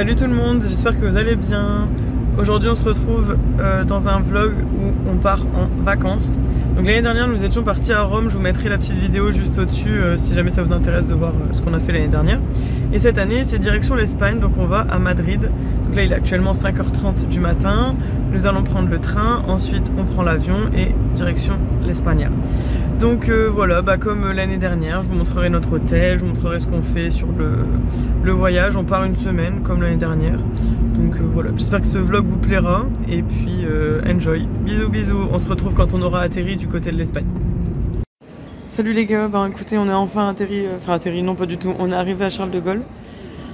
Salut tout le monde, j'espère que vous allez bien. Aujourd'hui on se retrouve dans un vlog où on part en vacances. Donc l'année dernière nous étions partis à Rome, je vous mettrai la petite vidéo juste au-dessus si jamais ça vous intéresse de voir ce qu'on a fait l'année dernière. Et cette année c'est direction l'Espagne, donc on va à Madrid. Donc là il est actuellement 5h30 du matin, nous allons prendre le train, ensuite on prend l'avion et direction l'Espagne. Donc voilà, comme l'année dernière, je vous montrerai notre hôtel, je vous montrerai ce qu'on fait sur le voyage. On part une semaine comme l'année dernière. Donc voilà, j'espère que ce vlog vous plaira et puis enjoy. Bisous bisous, on se retrouve quand on aura atterri du côté de l'Espagne. Salut les gars, écoutez, on est enfin atterri, non pas du tout, on est arrivé à Charles de Gaulle.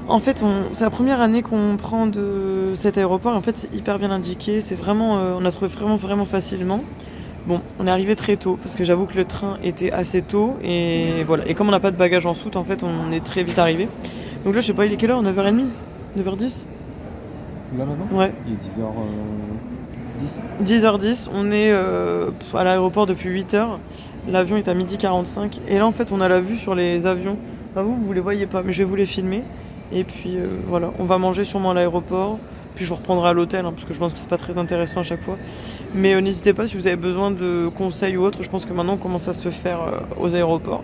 En fait, c'est la première année qu'on prend de cet aéroport. En fait, c'est hyper bien indiqué, c'est vraiment, on a trouvé vraiment facilement. Bon, on est arrivé très tôt parce que j'avoue que le train était assez tôt et voilà. Et comme on n'a pas de bagages en soute, en fait, on est très vite arrivé. Donc là, je sais pas, il est quelle heure? 9h30? 9h10? Là maintenant? Ouais. Il est 10h10. 10h10, on est à l'aéroport depuis 8h. L'avion est à 12h45. Et là, en fait, on a la vue sur les avions. Enfin, vous les voyez pas, mais je vais vous les filmer. Et puis voilà, on va manger sûrement à l'aéroport. Puis je vous reprendrai à l'hôtel, parce que je pense que c'est pas très intéressant à chaque fois. Mais n'hésitez pas si vous avez besoin de conseils ou autre. Je pense que maintenant on commence à se faire aux aéroports.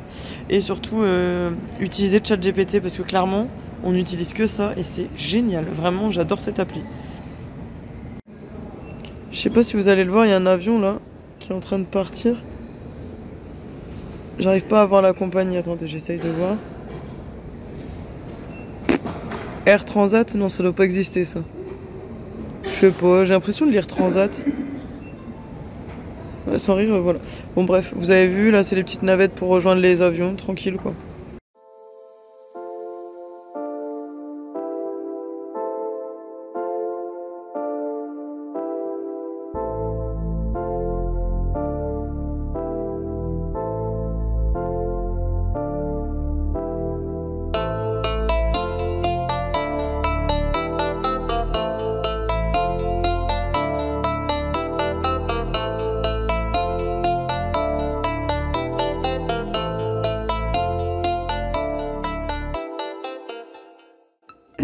Et surtout, utilisez ChatGPT parce que clairement, on n'utilise que ça et c'est génial. Vraiment, j'adore cette appli. Je sais pas si vous allez le voir, il y a un avion là qui est en train de partir. J'arrive pas à voir la compagnie. Attendez, j'essaye de voir. Air Transat? Non, ça doit pas exister ça. Je sais pas, j'ai l'impression de lire Transat. Ouais, sans rire, voilà. Bon bref, vous avez vu, là c'est les petites navettes pour rejoindre les avions, tranquille quoi.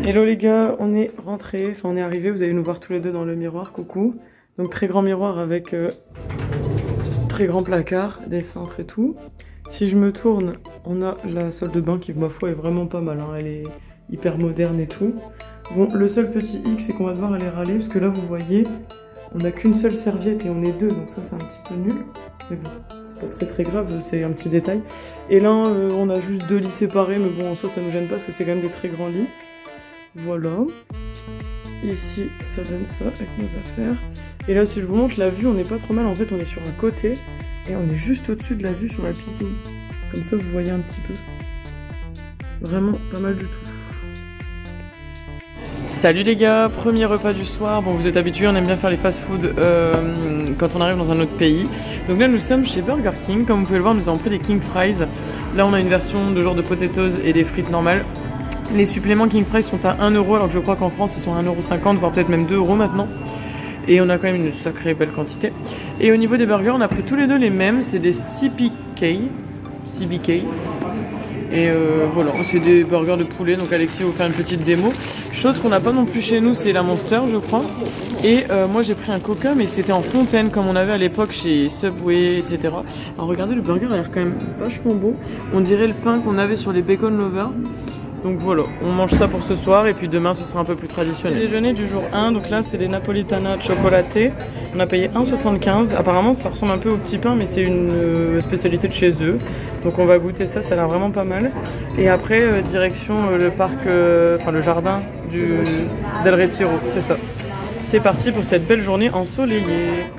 Hello les gars, on est rentrés, on est arrivés, vous allez nous voir tous les deux dans le miroir, coucou. Donc très grand miroir avec très grand placard, des cintres et tout. Si je me tourne, on a la salle de bain qui, ma foi, est vraiment pas mal, elle est hyper moderne et tout. Bon, le seul petit hic, c'est qu'on va devoir aller râler, parce que là, vous voyez, on n'a qu'une seule serviette et on est deux, donc ça c'est un petit peu nul. Mais bon, c'est pas très grave, c'est un petit détail. Et là, on a juste deux lits séparés, mais bon, en soi, ça nous gêne pas, parce que c'est quand même des très grands lits. Voilà, ici ça donne ça avec nos affaires. Et là si je vous montre la vue, on n'est pas trop mal, en fait on est sur un côté et on est juste au-dessus de la vue sur la piscine. Comme ça vous voyez un petit peu. Vraiment pas mal du tout. Salut les gars, premier repas du soir. Bon vous êtes habitués, on aime bien faire les fast-food quand on arrive dans un autre pays. Donc là nous sommes chez Burger King, comme vous pouvez le voir nous avons pris des King Fries. Là on a une version de genre de potatoes et des frites normales. Les suppléments King Fries sont à 1 €, alors que je crois qu'en France ils sont à 1,50 €, voire peut-être même 2 € maintenant. Et on a quand même une sacrée belle quantité. Et au niveau des burgers, on a pris tous les deux les mêmes, c'est des CBK. Et voilà, c'est des burgers de poulet, donc Alexis va vous faire une petite démo. Chose qu'on n'a pas non plus chez nous, c'est la Monster je crois. Et moi j'ai pris un Coca, mais c'était en fontaine comme on avait à l'époque chez Subway, etc. Alors regardez, le burger a l'air quand même vachement beau. On dirait le pain qu'on avait sur les Bacon Lovers. Donc voilà, on mange ça pour ce soir et puis demain ce sera un peu plus traditionnel. Petit déjeuner du jour 1, donc là c'est des Napolitana chocolaté. On a payé 1,75 €. Apparemment ça ressemble un peu au petit pain mais c'est une spécialité de chez eux. Donc on va goûter ça, ça a l'air vraiment pas mal. Et après direction le parc, le jardin d'El Retiro, c'est ça. C'est parti pour cette belle journée ensoleillée.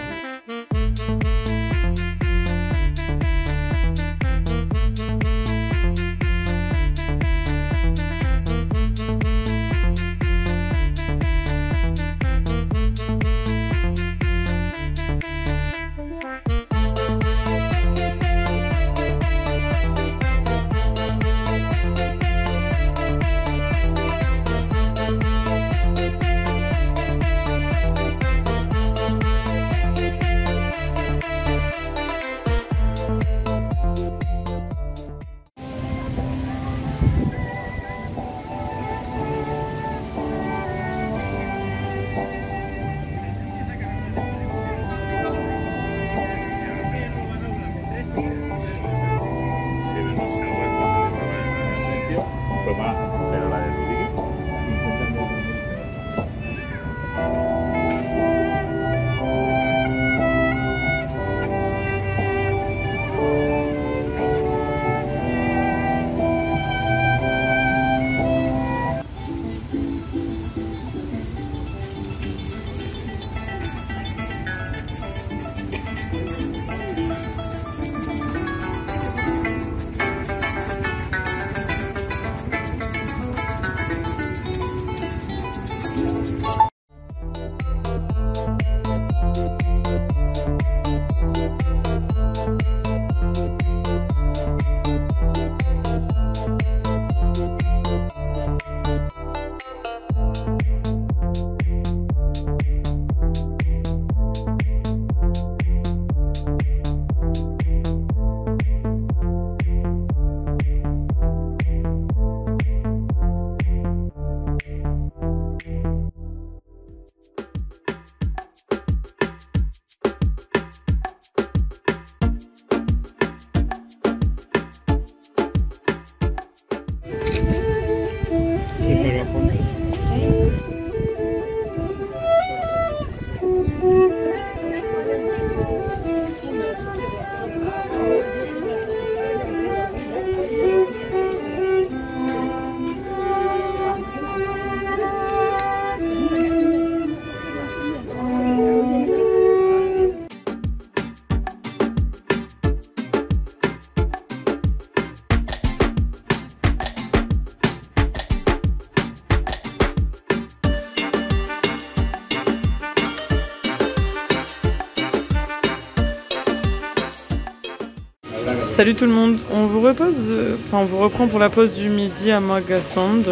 Salut tout le monde, on vous reprend pour la pause du midi à Magasand.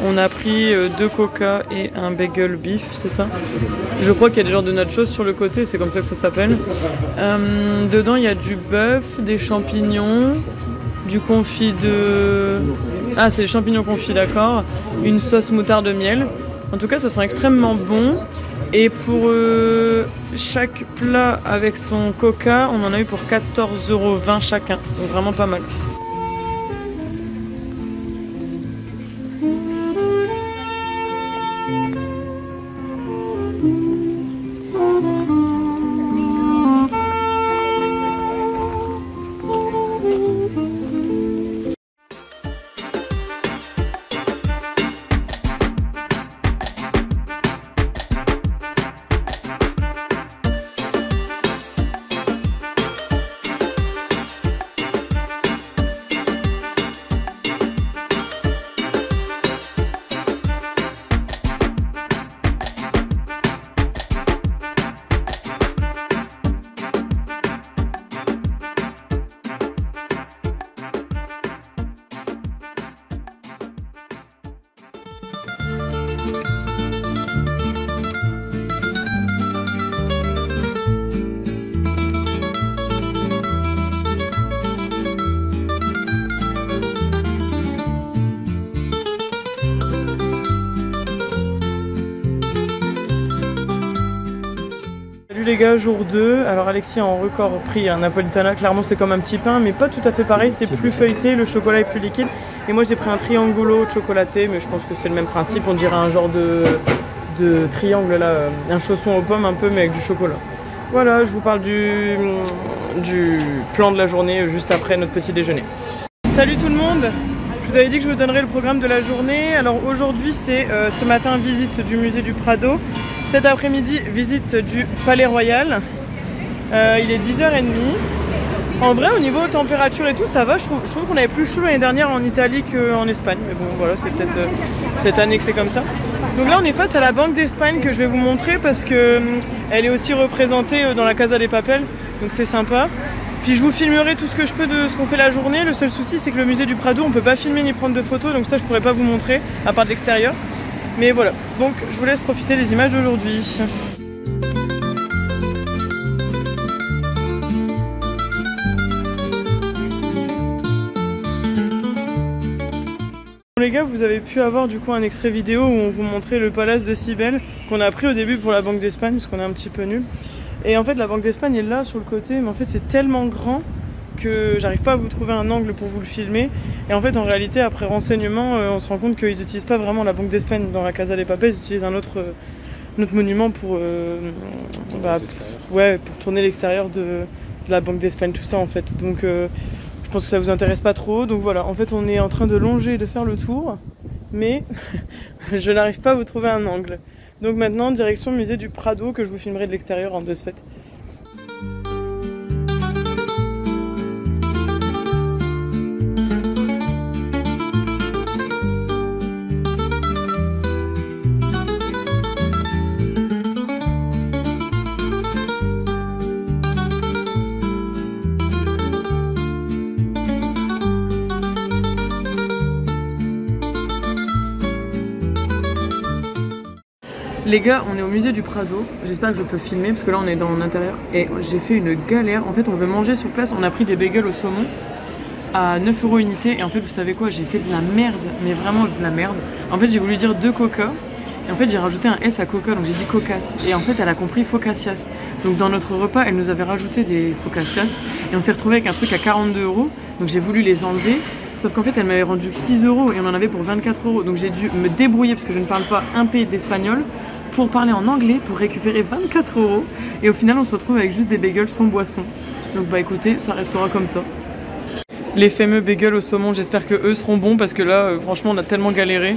On a pris 2 coca et un bagel beef, c'est ça? Je crois qu'il y a des genres de nachos sur le côté, c'est comme ça que ça s'appelle. Dedans il y a du bœuf, des champignons, du confit de... Ah, c'est les champignons confits, d'accord. Une sauce moutarde de miel. En tout cas ça sent extrêmement bon. Et pour chaque plat avec son coca, on en a eu pour 14,20 € chacun. Donc vraiment pas mal. Les gars, jour 2, alors Alexis a en record pris un Napolitana, clairement c'est comme un petit pain mais pas tout à fait pareil, c'est plus feuilleté, le chocolat est plus liquide et moi j'ai pris un triangolo chocolaté mais je pense que c'est le même principe, on dirait un genre de triangle là, un chausson aux pommes un peu mais avec du chocolat. Voilà, je vous parle du plan de la journée juste après notre petit déjeuner. Salut tout le monde! Je vous avais dit que je vous donnerais le programme de la journée. Alors aujourd'hui c'est ce matin visite du musée du Prado. Cet après-midi visite du Palais Royal. Il est 10h30. En vrai au niveau température et tout ça va. Je trouve qu'on avait plus chaud l'année dernière en Italie qu'en Espagne. Mais bon voilà, c'est peut-être cette année que c'est comme ça. Donc là on est face à la Banque d'Espagne que je vais vous montrer parce que elle est aussi représentée dans la Casa de Papel. Donc c'est sympa. Puis je vous filmerai tout ce que je peux de ce qu'on fait la journée. Le seul souci c'est que le musée du Prado on peut pas filmer ni prendre de photos, donc ça je pourrais pas vous montrer à part de l'extérieur. Mais voilà, donc je vous laisse profiter des images d'aujourd'hui. Bon les gars, vous avez pu avoir du coup un extrait vidéo où on vous montrait le palace de Cybèle qu'on a pris au début pour la Banque d'Espagne parce qu'on est un petit peu nul. Et en fait la Banque d'Espagne est là sur le côté, mais en fait c'est tellement grand que j'arrive pas à vous trouver un angle pour vous le filmer. Et en fait en réalité après renseignement on se rend compte qu'ils n'utilisent pas vraiment la Banque d'Espagne dans la Casa de Papel, ils utilisent un autre monument pour pour tourner l'extérieur de la Banque d'Espagne, tout ça en fait. Donc je pense que ça vous intéresse pas trop. Donc voilà, en fait on est en train de longer et de faire le tour, mais je n'arrive pas à vous trouver un angle. Donc maintenant direction musée du Prado que je vous filmerai de l'extérieur en de ce fait. Les gars, on est au musée du Prado, j'espère que je peux filmer parce que là on est dans l'intérieur et j'ai fait une galère. En fait on veut manger sur place, on a pris des bagels au saumon à 9 € unité et en fait vous savez quoi, j'ai fait de la merde, mais vraiment de la merde. En fait j'ai voulu dire 2 coca et en fait j'ai rajouté un S à coca donc j'ai dit cocas et en fait elle a compris focaccias. Donc dans notre repas elle nous avait rajouté des focaccias et on s'est retrouvé avec un truc à 42 €, donc j'ai voulu les enlever. Sauf qu'en fait elle m'avait rendu 6 € et on en avait pour 24 €, donc j'ai dû me débrouiller parce que je ne parle pas un P d'espagnol pour parler en anglais pour récupérer 24 € et au final on se retrouve avec juste des bagels sans boisson. Donc bah écoutez, ça restera comme ça. Les fameux bagels au saumon, j'espère que eux seront bons parce que là franchement on a tellement galéré.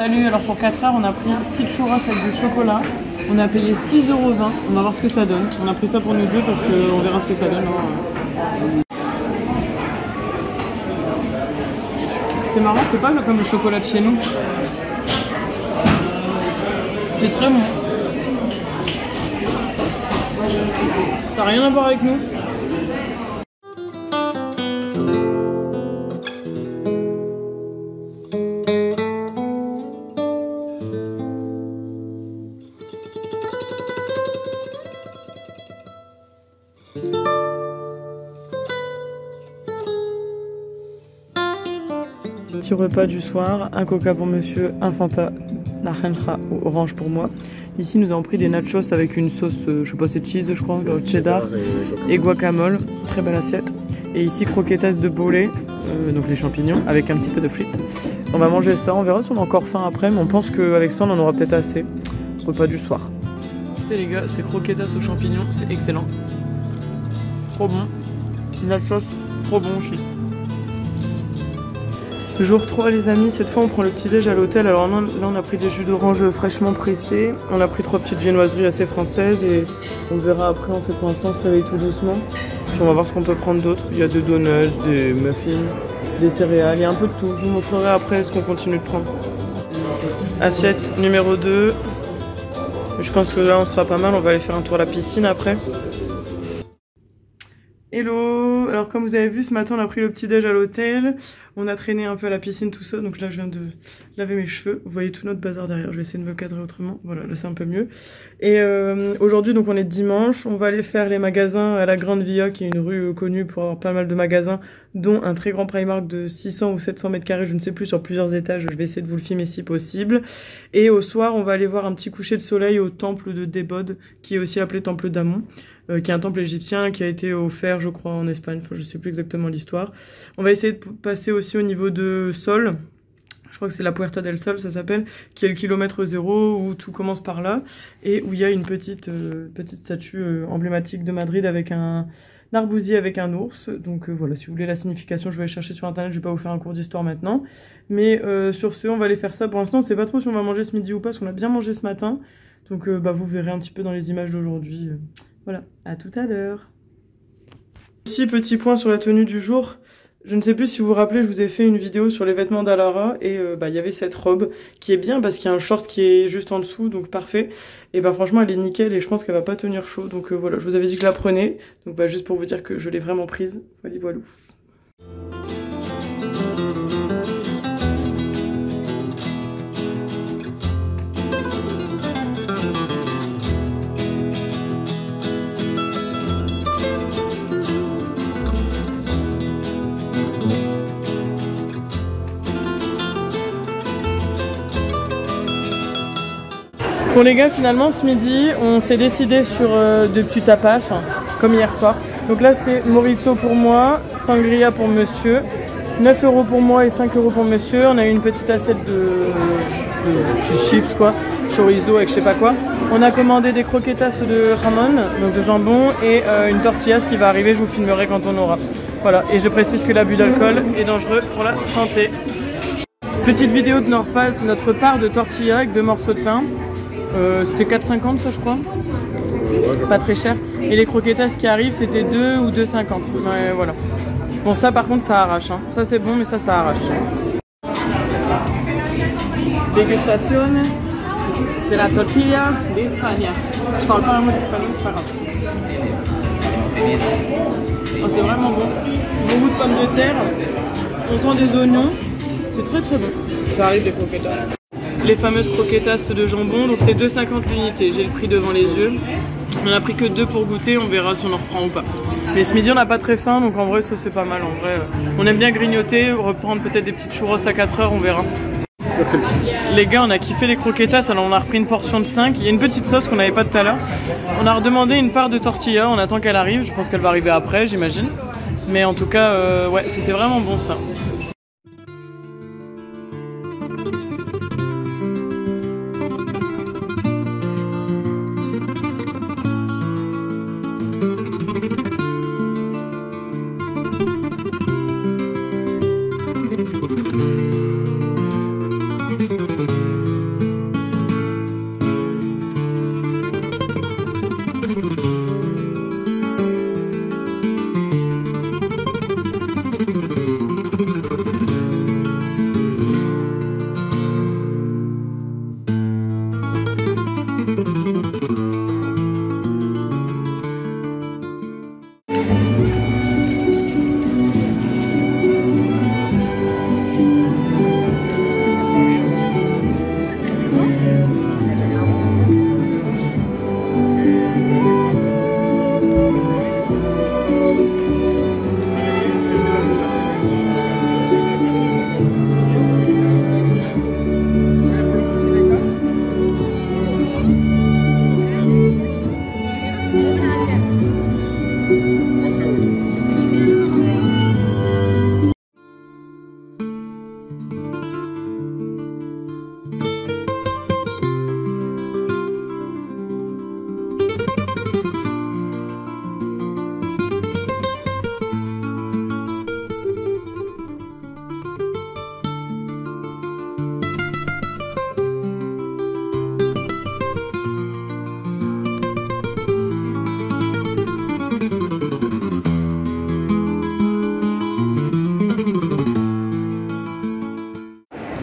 Salut, alors pour 4 heures, on a pris 6 churros avec du chocolat. On a payé 6,20 €. On va voir ce que ça donne. On a pris ça pour nous deux parce qu'on verra ce que ça donne. C'est marrant, c'est pas comme le chocolat de chez nous. C'est très bon. Ça n'a rien à voir avec nous. Petit repas du soir, un coca pour monsieur, un Fanta, naranja ou orange pour moi. Ici nous avons pris des nachos avec une sauce, je sais pas c'est cheese je crois, cheddar et guacamole, très belle assiette. Et ici croquetas de bolé, donc les champignons avec un petit peu de frites. On va manger ça, on verra si on a encore faim après, mais on pense qu'avec ça on en aura peut-être assez. Repas du soir. Écoutez les gars, c'est croquetas aux champignons, c'est excellent. Trop bon. Nachos, trop bon aussi. Jour 3 les amis, cette fois on prend le petit déj à l'hôtel. Alors là on a pris des jus d'orange fraîchement pressés. On a pris 3 petites viennoiseries assez françaises et on verra après. En fait pour l'instant on se réveille tout doucement. Puis on va voir ce qu'on peut prendre d'autre. Il y a des donuts, des muffins, des céréales, il y a un peu de tout. Je vous montrerai après ce qu'on continue de prendre. Assiette numéro 2. Je pense que là on sera pas mal, on va aller faire un tour à la piscine après. Hello! Alors comme vous avez vu ce matin on a pris le petit déj à l'hôtel. On a traîné un peu à la piscine tout ça, donc là je viens de laver mes cheveux. Vous voyez tout notre bazar derrière, je vais essayer de me cadrer autrement. Voilà, là c'est un peu mieux. Et aujourd'hui donc on est dimanche, on va aller faire les magasins à la Grande Via, qui est une rue connue pour avoir pas mal de magasins, dont un très grand Primark de 600 ou 700 mètres carrés, je ne sais plus, sur plusieurs étages. Je vais essayer de vous le filmer si possible. Et au soir on va aller voir un petit coucher de soleil au temple de Debod, qui est aussi appelé temple d'Amon. Qui est un temple égyptien qui a été offert je crois en Espagne, enfin je sais plus exactement l'histoire. On va essayer de passer aussi au niveau de Sol, je crois que c'est la Puerta del Sol ça s'appelle, qui est le kilomètre 0 où tout commence par là, et où il y a une petite statue emblématique de Madrid avec un arbousier avec un ours. Donc voilà, si vous voulez la signification je vais aller chercher sur internet, je vais pas vous faire un cours d'histoire maintenant. Mais sur ce on va aller faire ça. Pour l'instant on sait pas trop si on va manger ce midi ou pas, parce qu'on a bien mangé ce matin. Donc vous verrez un petit peu dans les images d'aujourd'hui. Voilà, à tout à l'heure. Aussi, petit point sur la tenue du jour. Je ne sais plus si vous vous rappelez, je vous ai fait une vidéo sur les vêtements d'Alara et il y avait cette robe qui est bien parce qu'il y a un short qui est juste en dessous, donc parfait. Et franchement, elle est nickel et je pense qu'elle va pas tenir chaud. Donc voilà, je vous avais dit que je la prenais. Donc juste pour vous dire que je l'ai vraiment prise. Voilà, voilou. Bon les gars, finalement ce midi on s'est décidé sur de petits tapas comme hier soir. Donc là c'est Morito pour moi, Sangria pour monsieur, 9 € pour moi et 5 € pour monsieur. On a eu une petite assiette de chips quoi, chorizo avec je sais pas quoi. On a commandé des croquetas de jamon, donc de jambon, et une tortilla qui va arriver, je vous filmerai quand on aura. Voilà, et je précise que l'abus d'alcool est dangereux pour la santé. Petite vidéo de notre part de tortilla avec 2 morceaux de pain. C'était 4,50 ça je crois, pas très cher. Et les croquetas qui arrivent c'était 2 ou 2,50. Ouais, voilà. Bon ça par contre ça arrache hein. Ça c'est bon mais ça arrache. Dégustation de la tortilla d'Espagne. Je parle pas un mot d'espagnol, c'est pas grave. Oh, c'est vraiment bon. Bon goût de pommes de terre. On sent des oignons. C'est très très bon. Ça arrive les croquetas. Les fameuses croquetas de jambon, donc c'est 2,50 l'unité, j'ai le prix devant les yeux. On a pris que 2 pour goûter, on verra si on en reprend ou pas. Mais ce midi on n'a pas très faim, donc en vrai ça c'est pas mal. En vrai, on aime bien grignoter, reprendre peut-être des petites churros à 4 heures, on verra. Les gars on a kiffé les croquetas, alors on a repris une portion de 5. Il y a une petite sauce qu'on n'avait pas tout à l'heure. On a redemandé une part de tortilla, on attend qu'elle arrive, je pense qu'elle va arriver après j'imagine. Mais en tout cas ouais c'était vraiment bon ça.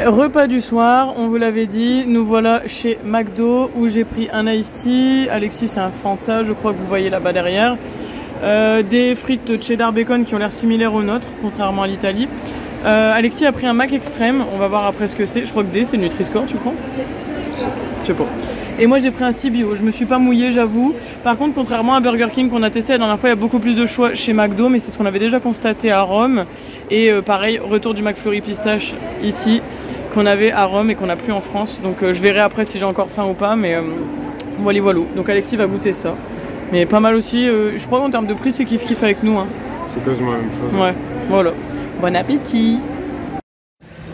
Repas du soir, on vous l'avait dit, nous voilà chez McDo où j'ai pris un iced tea. Alexis c'est un Fanta, je crois que vous voyez là-bas derrière. Des frites cheddar bacon qui ont l'air similaires aux nôtres, contrairement à l'Italie. Alexis a pris un Mac Extreme, on va voir après ce que c'est. Je crois que D c'est le Nutri-Score, tu crois? Je sais pas. Et moi j'ai pris un CBO, je me suis pas mouillée j'avoue. Par contre contrairement à Burger King qu'on a testé la dernière fois, il y a beaucoup plus de choix chez McDo, mais c'est ce qu'on avait déjà constaté à Rome. Et pareil, retour du McFlurry pistache ici, qu'on avait à Rome et qu'on n'a plus en France. Donc je verrai après si j'ai encore faim ou pas, mais voilà. Donc Alexis va goûter ça. Mais pas mal aussi, je crois qu'en termes de prix c'est kiff avec nous. Hein. C'est quasiment la même chose. Ouais, voilà. Bon appétit!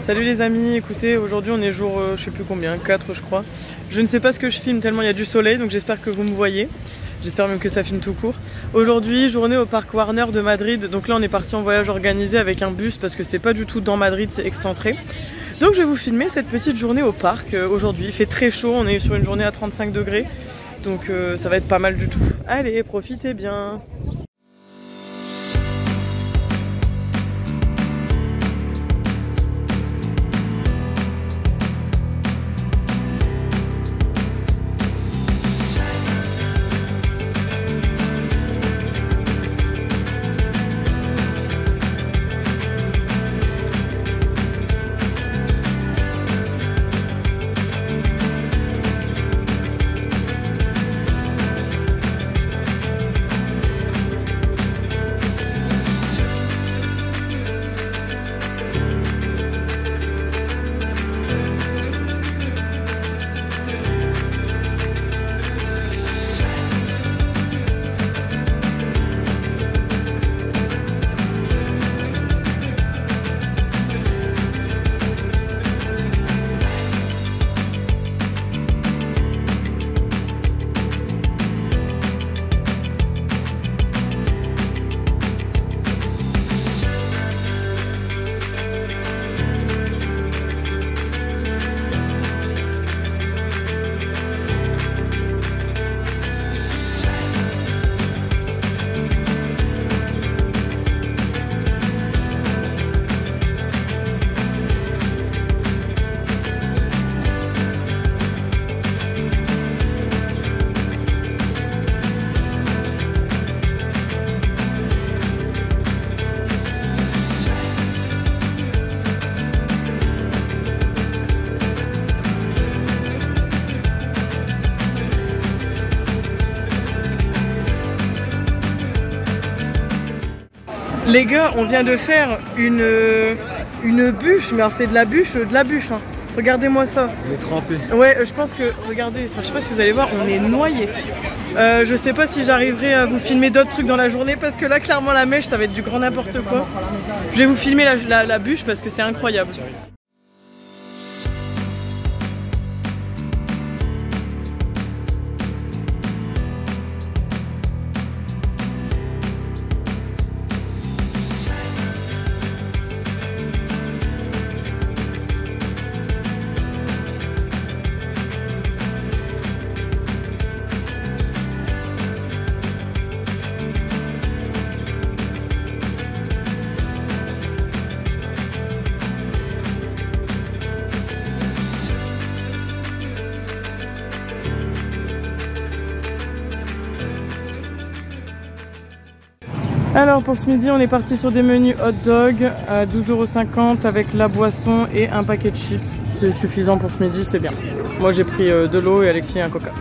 Salut les amis, écoutez, aujourd'hui on est jour, je sais plus combien, 4 je crois. Je ne sais pas ce que je filme tellement il y a du soleil, donc j'espère que vous me voyez. J'espère même que ça filme tout court. Aujourd'hui, journée au parc Warner de Madrid. Donc là on est parti en voyage organisé avec un bus parce que c'est pas du tout dans Madrid, c'est excentré. Donc je vais vous filmer cette petite journée au parc aujourd'hui. Il fait très chaud, on est sur une journée à 35 degrés. Donc ça va être pas mal du tout. Allez, profitez bien! Les gars, on vient de faire une bûche, mais alors c'est de la bûche hein. Regardez-moi ça. On est trempé. Ouais, je pense que, regardez, je sais pas si vous allez voir, on est noyé. Je sais pas si j'arriverai à vous filmer d'autres trucs dans la journée parce que là, clairement, la mèche, ça va être du grand n'importe quoi. Je vais vous filmer la bûche parce que c'est incroyable. Alors pour ce midi on est parti sur des menus hot dog à 12,50 € avec la boisson et un paquet de chips. C'est suffisant pour ce midi, c'est bien. Moi j'ai pris de l'eau et Alexis un coca.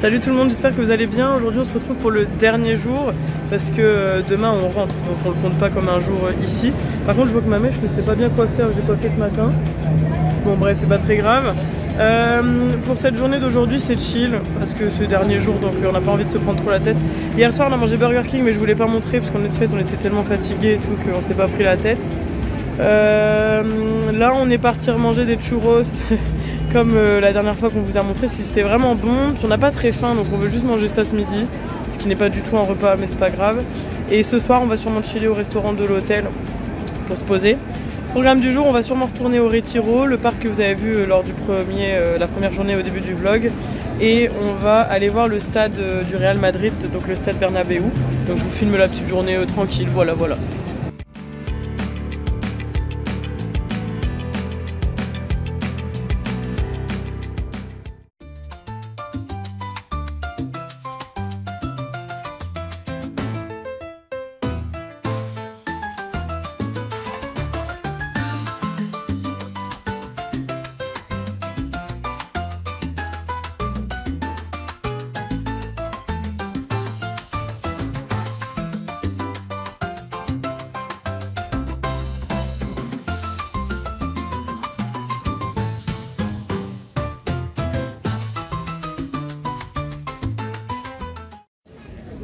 Salut tout le monde, j'espère que vous allez bien. Aujourd'hui on se retrouve pour le dernier jour parce que demain on rentre, donc on le compte pas comme un jour ici. Par contre je vois que ma mèche ne sait pas bien quoi faire, je l'ai coiffée ce matin. Bon bref, c'est pas très grave. Pour cette journée d'aujourd'hui c'est chill parce que c'est le dernier jour, donc on n'a pas envie de se prendre trop la tête. Hier soir on a mangé Burger King mais je voulais pas montrer parce qu'on est de fête, on était tellement fatigués et tout qu'on s'est pas pris la tête. Là on est parti manger des churros comme la dernière fois qu'on vous a montré, c'était vraiment bon. Puis on n'a pas très faim donc on veut juste manger ça ce midi, ce qui n'est pas du tout un repas mais c'est pas grave. Et ce soir on va sûrement chiller au restaurant de l'hôtel pour se poser. Programme du jour, on va sûrement retourner au Retiro, le parc que vous avez vu lors du la première journée au début du vlog. Et on va aller voir le stade du Real Madrid, donc le stade Bernabéu. Donc je vous filme la petite journée tranquille, voilà.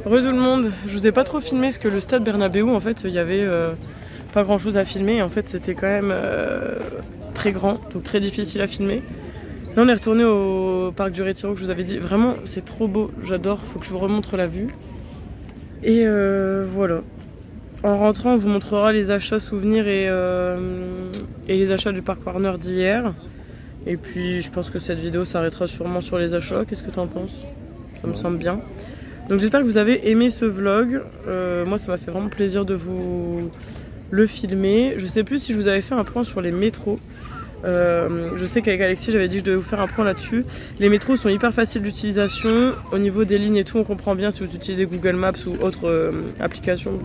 Re tout le monde, je vous ai pas trop filmé parce que le stade Bernabéu en fait il y avait pas grand chose à filmer, en fait c'était quand même très grand, donc très difficile à filmer. Là on est retourné au parc du Retiro que je vous avais dit, vraiment c'est trop beau, j'adore, faut que je vous remontre la vue. Et voilà, en rentrant on vous montrera les achats souvenirs et les achats du parc Warner d'hier. Et puis je pense que cette vidéo s'arrêtera sûrement sur les achats, qu'est-ce que t'en penses? Ça me semble bien. Donc j'espère que vous avez aimé ce vlog, moi ça m'a fait vraiment plaisir de vous le filmer. Je sais plus si je vous avais fait un point sur les métros, je sais qu'avec Alexis j'avais dit que je devais vous faire un point là-dessus. Les métros sont hyper faciles d'utilisation, au niveau des lignes et tout on comprend bien si vous utilisez Google Maps ou autre application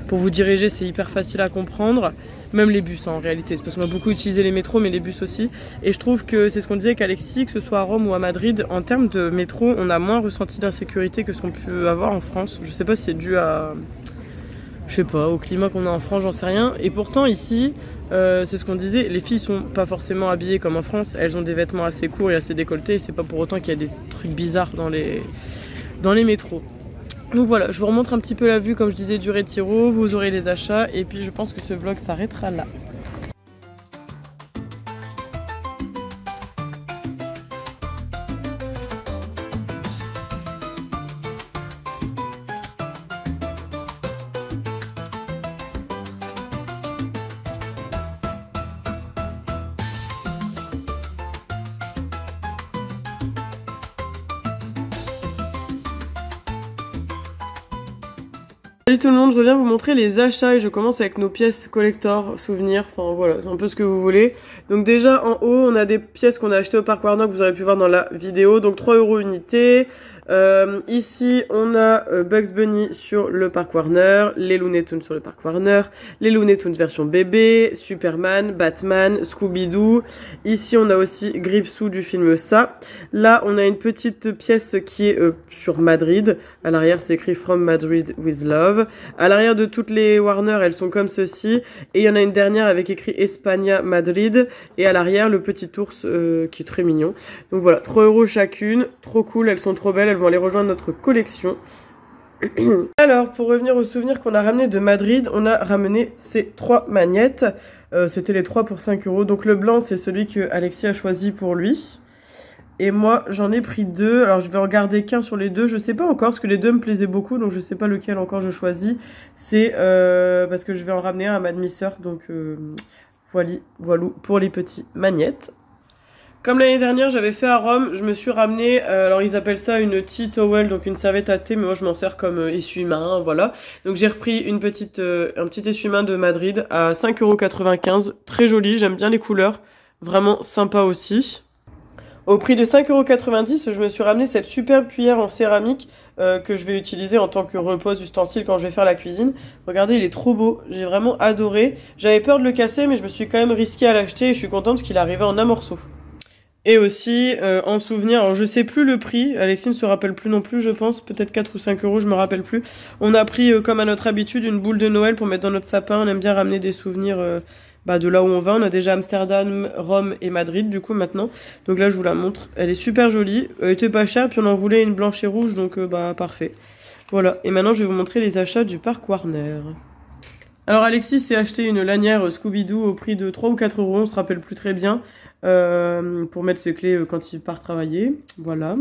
pour vous diriger, c'est hyper facile à comprendre. Même les bus en réalité, c'est parce qu'on a beaucoup utilisé les métros mais les bus aussi. Et je trouve que c'est ce qu'on disait avec Alexis, que ce soit à Rome ou à Madrid, en termes de métro, on a moins ressenti d'insécurité que ce qu'on peut avoir en France. Je sais pas si c'est dû à, je sais pas, au climat qu'on a en France, j'en sais rien. Et pourtant ici, c'est ce qu'on disait, les filles sont pas forcément habillées comme en France, elles ont des vêtements assez courts et assez décolletés, et c'est pas pour autant qu'il y a des trucs bizarres dans les métros. Donc voilà, je vous remontre un petit peu la vue comme je disais du Retiro, vous aurez les achats et puis je pense que ce vlog s'arrêtera là. Salut tout le monde, je reviens vous montrer les achats et je commence avec nos pièces collector, souvenirs, enfin voilà, c'est un peu ce que vous voulez. Donc déjà en haut, on a des pièces qu'on a achetées au parc Warner que vous aurez pu voir dans la vidéo, donc 3 € unité. Ici on a Bugs Bunny sur le parc Warner, les Looney Tunes sur le parc Warner, les Looney Tunes version bébé, Superman, Batman, Scooby-Doo. Ici on a aussi Gripsou du film Ça. Là on a une petite pièce qui est sur Madrid, à l'arrière c'est écrit From Madrid with Love. À l'arrière de toutes les Warner elles sont comme ceci, et il y en a une dernière avec écrit España Madrid, et à l'arrière le petit ours qui est très mignon. Donc voilà, 3 € chacune, trop cool, elles sont trop belles, elles vont aller rejoindre notre collection. Alors, pour revenir aux souvenirs qu'on a ramenés de Madrid, on a ramené ces 3 magnettes. C'était les 3 pour 5 €. Donc le blanc, c'est celui que Alexis a choisi pour lui. Et moi, j'en ai pris 2. Alors, je vais en garder qu'un sur les 2. Je sais pas encore, parce que les 2 me plaisaient beaucoup. Donc, je sais pas lequel encore je choisis. C'est parce que je vais en ramener un à ma demi-sœur. Donc, voilà pour les petits magnettes. Comme l'année dernière j'avais fait à Rome, je me suis ramené, alors ils appellent ça une tea towel, donc une serviette à thé, mais moi je m'en sers comme essuie-main, voilà. Donc j'ai repris un petit essuie-main de Madrid à 5,95 €, très joli, j'aime bien les couleurs, vraiment sympa aussi. Au prix de 5,90 €, je me suis ramené cette superbe cuillère en céramique que je vais utiliser en tant que repose ustensile quand je vais faire la cuisine. Regardez, il est trop beau, j'ai vraiment adoré. J'avais peur de le casser, mais je me suis quand même risquée à l'acheter et je suis contente parce qu'il est arrivé en un morceau. Et aussi, en souvenir, alors je sais plus le prix, Alexis ne se rappelle plus non plus, je pense, peut-être 4 ou 5 euros, je me rappelle plus. On a pris, comme à notre habitude, une boule de Noël pour mettre dans notre sapin. On aime bien ramener des souvenirs de là où on va. On a déjà Amsterdam, Rome et Madrid, du coup, maintenant. Donc là, je vous la montre. Elle est super jolie. Elle était pas chère, puis on en voulait une blanche et rouge, donc parfait. Voilà, et maintenant, je vais vous montrer les achats du parc Warner. Alors Alexis s'est acheté une lanière Scooby-Doo au prix de 3 ou 4 euros, on se rappelle plus très bien, pour mettre ses clés quand il part travailler, voilà.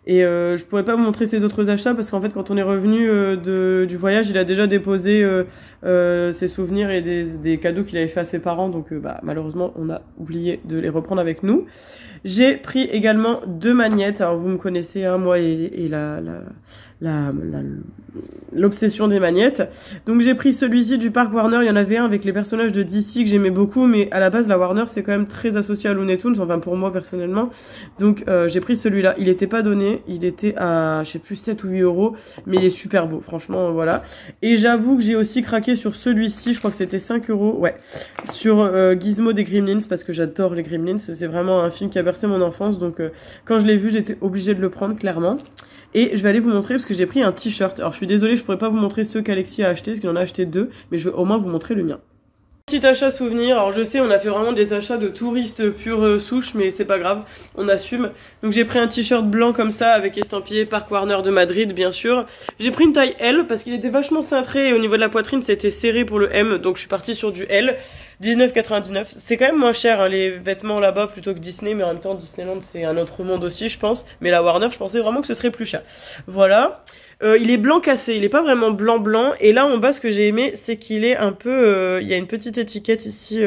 Et je pourrais pas vous montrer ses autres achats parce qu'en fait quand on est revenu du voyage, il a déjà déposé ses souvenirs et des cadeaux qu'il avait fait à ses parents, donc malheureusement on a oublié de les reprendre avec nous. J'ai pris également 2 magnettes, alors vous me connaissez, hein, moi et l'obsession des magnettes. Donc j'ai pris celui-ci du parc Warner, il y en avait un avec les personnages de DC que j'aimais beaucoup, mais à la base la Warner c'est quand même très associé à Looney Tunes, enfin pour moi personnellement. Donc j'ai pris celui-là, il était pas donné, il était à je sais plus 7 ou 8 euros, mais il est super beau, franchement voilà. Et j'avoue que j'ai aussi craqué sur celui-ci, je crois que c'était 5 euros, ouais, sur Gizmo des Gremlins, parce que j'adore les Gremlins, c'est vraiment un film qui a bercé mon enfance, donc quand je l'ai vu j'étais obligée de le prendre clairement. Et je vais aller vous montrer parce que j'ai pris un t-shirt. Alors je suis désolée, je pourrais pas vous montrer ceux qu'Alexis a acheté parce qu'il en a acheté 2, mais je vais au moins vous montrer le mien. Petit achat souvenir, alors je sais on a fait vraiment des achats de touristes pure souche, mais c'est pas grave, on assume. Donc j'ai pris un t-shirt blanc comme ça avec estampillé Parc Warner de Madrid bien sûr. J'ai pris une taille L parce qu'il était vachement cintré et au niveau de la poitrine c'était serré pour le M, donc je suis partie sur du L. 19,99, c'est quand même moins cher hein, les vêtements là-bas plutôt que Disney, mais en même temps Disneyland c'est un autre monde aussi je pense, mais la Warner je pensais vraiment que ce serait plus cher. Voilà. Il est blanc cassé, il est pas vraiment blanc blanc, et là en bas ce que j'ai aimé c'est qu'il est un peu, il y a une petite étiquette ici,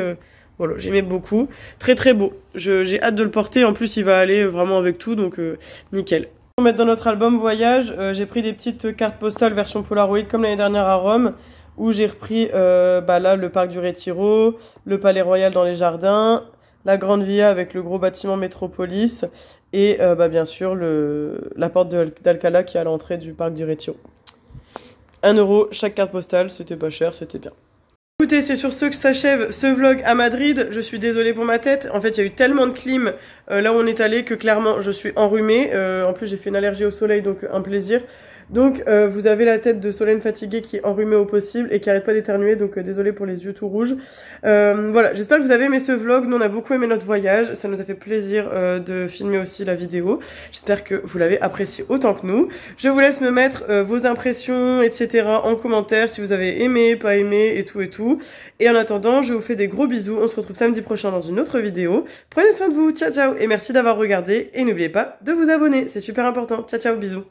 voilà, j'aimais beaucoup, très très beau, j'ai hâte de le porter, en plus il va aller vraiment avec tout, donc nickel. Pour mettre dans notre album voyage, j'ai pris des petites cartes postales version Polaroid comme l'année dernière à Rome, où j'ai repris là le parc du Retiro, le Palais Royal dans les jardins, la Grande Via avec le gros bâtiment Métropolis et bien sûr la porte d'Alcalá qui est à l'entrée du parc du Retiro. 1 euro chaque carte postale, c'était pas cher, c'était bien. Écoutez, c'est sur ce que s'achève ce vlog à Madrid. Je suis désolée pour ma tête. En fait, il y a eu tellement de clim là où on est allé que clairement je suis enrhumée. En plus, j'ai fait une allergie au soleil, donc un plaisir. Donc vous avez la tête de Solène fatiguée qui est enrhumée au possible et qui arrête pas d'éternuer, donc désolé pour les yeux tout rouges. Voilà, j'espère que vous avez aimé ce vlog. Nous on a beaucoup aimé notre voyage, ça nous a fait plaisir de filmer aussi la vidéo. J'espère que vous l'avez apprécié autant que nous. Je vous laisse me mettre vos impressions etc en commentaire si vous avez aimé, pas aimé et tout et tout. Et en attendant, je vous fais des gros bisous, on se retrouve samedi prochain dans une autre vidéo. Prenez soin de vous, ciao ciao, et merci d'avoir regardé et n'oubliez pas de vous abonner, c'est super important. Ciao ciao, bisous.